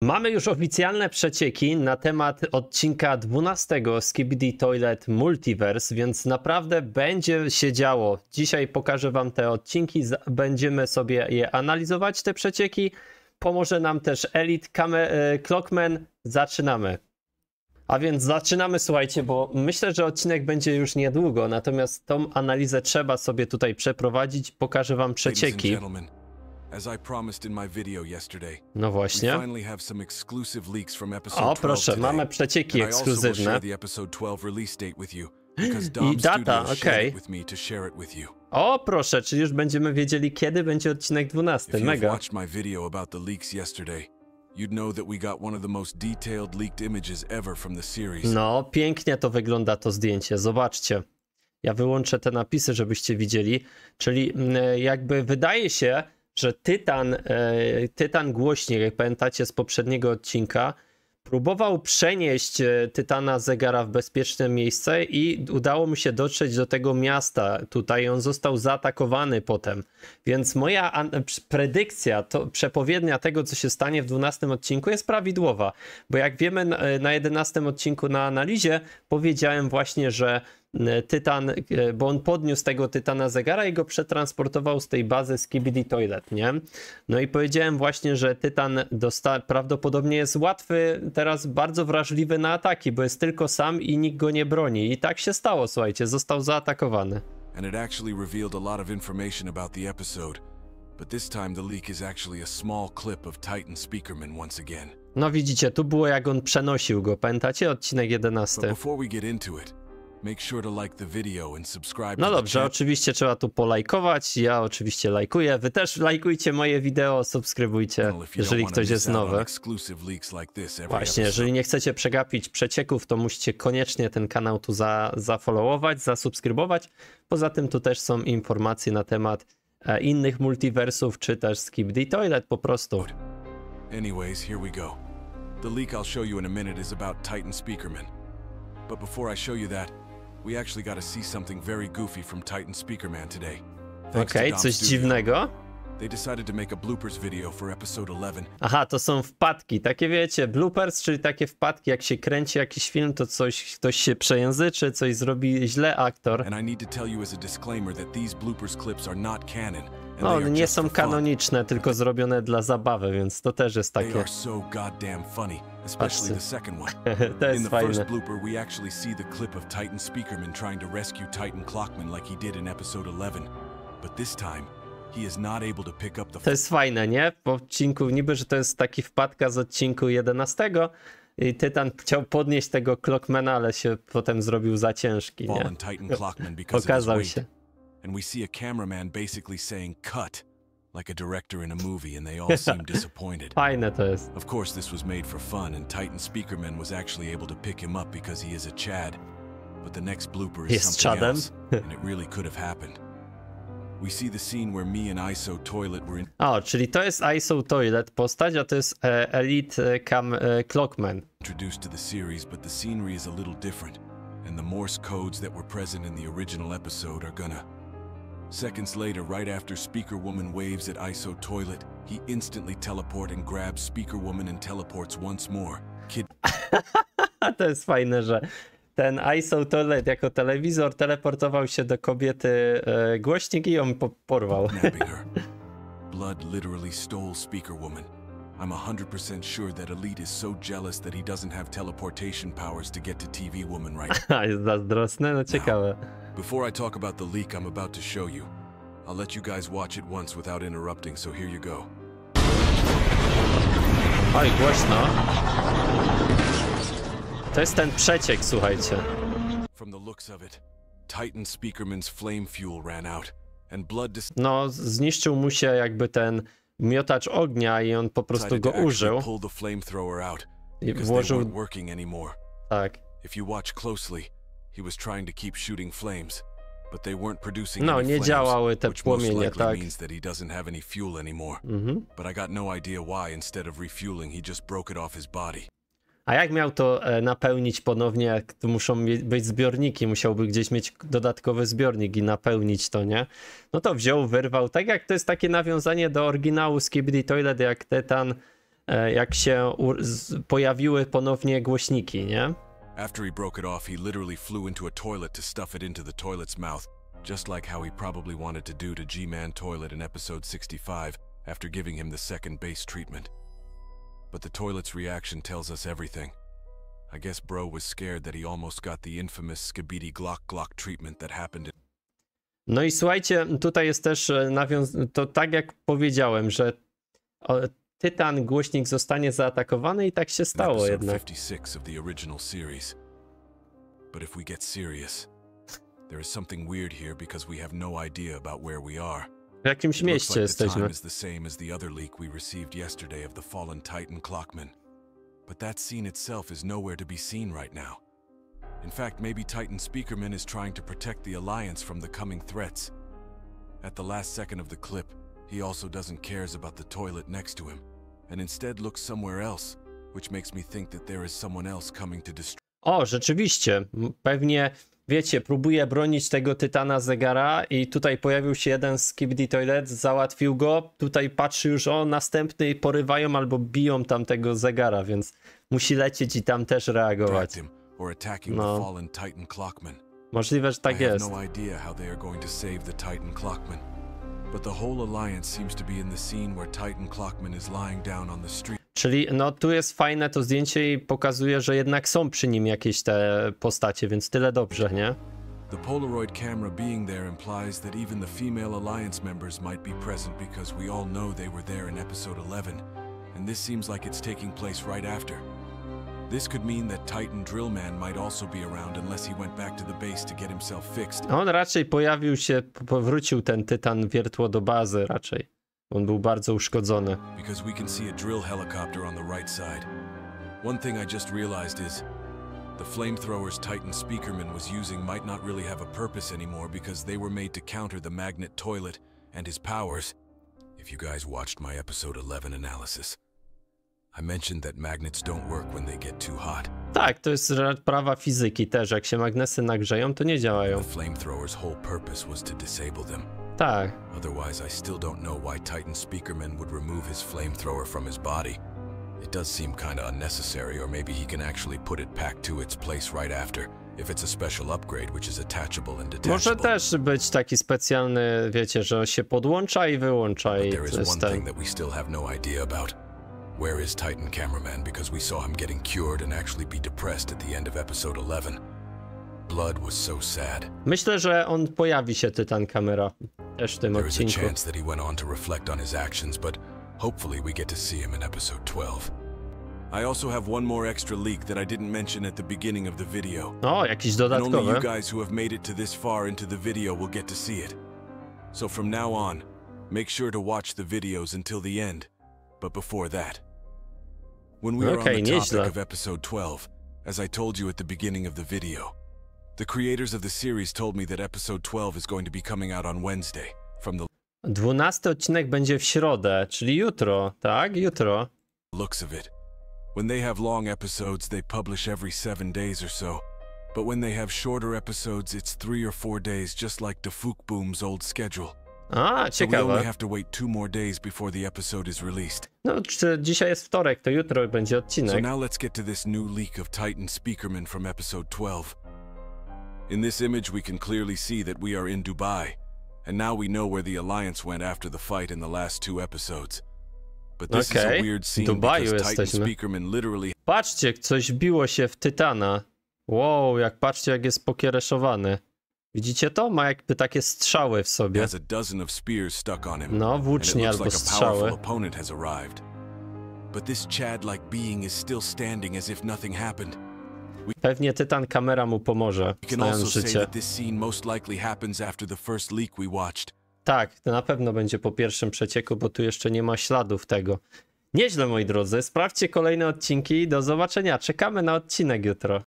Mamy już oficjalne przecieki na temat odcinka 12 Skibidi Toilet Multiverse, więc naprawdę będzie się działo. Dzisiaj pokażę wam te odcinki, będziemy sobie je analizować, te przecieki. Pomoże nam też Elite Clockman. Zaczynamy. A więc zaczynamy, słuchajcie, bo myślę, że odcinek będzie już niedługo, natomiast tą analizę trzeba sobie tutaj przeprowadzić. Pokażę wam przecieki. No właśnie. O, proszę, mamy przecieki ekskluzywne. I data, okej. O, proszę, czyli już będziemy wiedzieli, kiedy będzie odcinek 12. Mega. No, pięknie to wygląda, to zdjęcie. Zobaczcie. Ja wyłączę te napisy, żebyście widzieli. Czyli jakby wydaje się, że Tytan głośnik, jak pamiętacie z poprzedniego odcinka, próbował przenieść Tytana Zegara w bezpieczne miejsce i udało mu się dotrzeć do tego miasta. Tutaj on został zaatakowany potem. Więc moja predykcja, przepowiednia tego, co się stanie w 12 odcinku jest prawidłowa. Bo jak wiemy na 11 odcinku na analizie powiedziałem właśnie, że Tytan, bo on podniósł tego Tytana Zegara i go przetransportował z tej bazy Skibidi Toilet, nie? No i powiedziałem właśnie, że Tytan prawdopodobnie jest łatwy, teraz bardzo wrażliwy na ataki, bo jest tylko sam i nikt go nie broni. I tak się stało, słuchajcie, został zaatakowany. And it actually revealed a lot of information about the episode. But this time the leak is actually a small clip of Titan Speakerman once again. No widzicie, tu było jak on przenosił go, pamiętacie? Odcinek 11. But before we get into it, no dobrze, oczywiście trzeba tu polajkować, ja oczywiście lajkuję, wy też lajkujcie moje wideo, subskrybujcie, jeżeli ktoś jest nowy. Właśnie, jeżeli nie chcecie przegapić przecieków, to musicie koniecznie ten kanał tu zafollowować, zasubskrybować. Poza tym tu też są informacje na temat innych multiversów, czy też Skibidi Toilet po prostu. Anyways, here we go. The leak I'll show you in a minute is about Titan Speakerman. But before I show you that, we actually got to see something very goofy from Titan Speakerman today. Okej, coś dziwnego. They decided to make a bloopers video for episode 11. Aha, to są wpadki, takie wiecie, bloopers, czyli takie wpadki, jak się kręci jakiś film, to ktoś się przejęzyczy, coś zrobi źle aktor. And I need to tell you as a disclaimer that these bloopers clips are not canon. No, nie są kanoniczne, tylko zrobione dla zabawy, więc to też jest takie. Especially the second one. In the first blooper, we actually see the clip of Titan Speakerman trying to rescue Titan Clockman like he did in episode 11. But this time, he is not able to pick up the... To jest fajne, nie? Po odcinku niby, że to jest taki wpadka z odcinku 11 i Tytan chciał podnieść tego Clockmana, ale się potem zrobił za ciężki, nie? Okazał się. And we see a cameraman basically saying cut, like a director in a movie, and they all seem disappointed. Fajne to jest. Of course, this was made for fun, and Titan Speakerman was actually able to pick him up because he is a Chad. But the next blooper is something else, and it really could have happened. We see the scene where me and ISO Toilet were in... O, czyli to jest ISO Toilet postać, a to jest Elite Clockman. Introduced to the series, but the scenery is a little different, and the Morse codes that were present in the original episode are gonna... Seconds later, right after Speaker Woman waves at ISO Toilet, he instantly teleports and grabs Speaker Woman and teleports once more. To jest fajne, że ten ISO Toilet jako telewizor teleportował się do kobiety głośnik i ją porwał. Blood literally stole Speaker Woman. I'm 100% sure that Elite is so jealous that he doesn't have teleportation powers to get to TV Woman right now. Jest zazdrosny? No ciekawe. Before I talk about the leak I'm about to show you, I'll let you guys watch it once without interrupting, so here you go. Oj, głośno. To jest ten przeciek, słuchajcie. From the looks of it, Titan Speakerman's flame fuel ran out, and blood... No, zniszczył mu się jakby ten miotacz ognia i on po prostu go użył. I włożył... Tak. No, nie działały te płomienie, tak. A jak miał to napełnić ponownie, jak tu muszą być zbiorniki, musiałby gdzieś mieć dodatkowy zbiornik i napełnić to, nie? No to wziął, wyrwał, tak jak to jest takie nawiązanie do oryginału Skibidi Toilet, jak Tytan jak się pojawiły ponownie głośniki, nie? After he broke it off, he literally flew into a toilet to stuff it into the toilet's mouth, just like how he probably wanted to do to G-Man Toilet in episode 65 after giving him the second base treatment. But the toilet's reaction tells us everything. I guess Bro was scared that he almost got the infamous Skibidi Glock Glock treatment that happened in... No i słuchajcie, tutaj jest też to tak jak powiedziałem, że Tytan głośnik zostanie zaatakowany i tak się stało jednak. 56 of the original series. But if we get serious, there is something weird here because we have no idea about where we are. W jakimś mieście jesteśmy. The time is the same as the other leak we received yesterday of the fallen Titan Clockman. But that scene itself is nowhere to be seen right now. In fact, maybe Titan Speakerman is trying to protect the Alliance from the coming threats. At the last second of the clip, he also doesn't cares about the toilet next to him, and instead looks somewhere else, which makes me think that there is someone else coming to destroy... O, rzeczywiście. Pewnie, wiecie, próbuje bronić tego Tytana Zegara i tutaj pojawił się jeden z Skibidi Toilet, załatwił go. Tutaj patrzy już, o, następny porywają albo biją tam tego Zegara, więc musi lecieć i tam też reagować. No. Możliwe, że tak jest. Czyli no tu jest fajne to zdjęcie i pokazuje, że jednak są przy nim jakieś te postacie, więc tyle dobrze, nie? The Polaroid camera being there implies that even the female Alliance members might be present because we all know they were there in episode 11, and this seems like it's taking place right after. This could mean that Titan Drillman might also be around unless he went back to the base to get himself fixed. On raczej pojawił się, powrócił ten Tytan wiertło do bazy raczej. On był bardzo uszkodzony. Because we can see a drill helicopter on the right side. One thing I just realized is the flamethrowers Titan Speakerman was using might not really have a purpose anymore because they were made to counter the magnet toilet and his powers. If you guys watched my episode 11 analysis, I mentioned that magnets don't work when they get too hot. Tak, to jest prawa fizyki też. Jak się magnesy nagrzeją, to nie działają. The flamethrowers' whole purpose was to disable them. Tak. Otherwise, I still don't know why Titan Speakerman would remove his flamethrower from his body. It does seem kinda unnecessary, or maybe he can actually put it back to its place right after, if it's a special upgrade which is attachable and detachable. Może też być taki specjalny, wiecie, że się podłącza i wyłącza i there is one thing that we still have no idea about. Where is Titan Cameraman, because we saw him getting cured and actually be depressed at the end of episode 11. Blood was so sad. Myślę, że on pojawi się Tytan Kamera też w tym odcinku. There is a chance that he went on to reflect on his actions, but hopefully we get to see him in episode 12. I also have one more extra leak that I didn't mention at the beginning of the video. O, jakiś And only dodatkowy. you guys who have made it to this far into the video will get to see it. So from now on, make sure to watch the videos until the end. But before that, when we were on the topic of episode 12, as I told you at the beginning of the video, the creators of the series told me that episode 12 is going to be coming out on Wednesday from the 12 odcinek będzie w środę, czyli jutro, tak? Jutro. looks of it. When they have long episodes, they publish every 7 days or so. But when they have shorter episodes, it's 3 or 4 days, just like the Boom's old schedule. A, So we only ciekawe. have to wait 2 more days before the episode is released. No, dzisiaj jest wtorek, to jutro będzie So odcinek. now let's get to this new leak of Titan Speakerman from episode 12. In this image, we can clearly see that we are in Dubai, and now we know where the Alliance went after the fight in the last 2 episodes. But this is a weird scene Dubaju because Titan jesteśmy. Speakerman literally Patrzcie, coś biło się w Tytana. Wow, patrzcie jak jest pokiereszowany. Widzicie to? Ma jakby takie strzały w sobie. has a dozen of spears stuck on him. No, And it włócznie looks albo like a powerful strzały. opponent has arrived. But this Chad-like being is still standing as if nothing happened. Pewnie Tytan Kamera mu pomoże, We can znając also say życie. that this scene most likely happens after the first leak we watched. Tak, to na pewno będzie po pierwszym przecieku, bo tu jeszcze nie ma śladów tego. Nieźle, moi drodzy. Sprawdźcie kolejne odcinki. Do zobaczenia. Czekamy na odcinek jutro.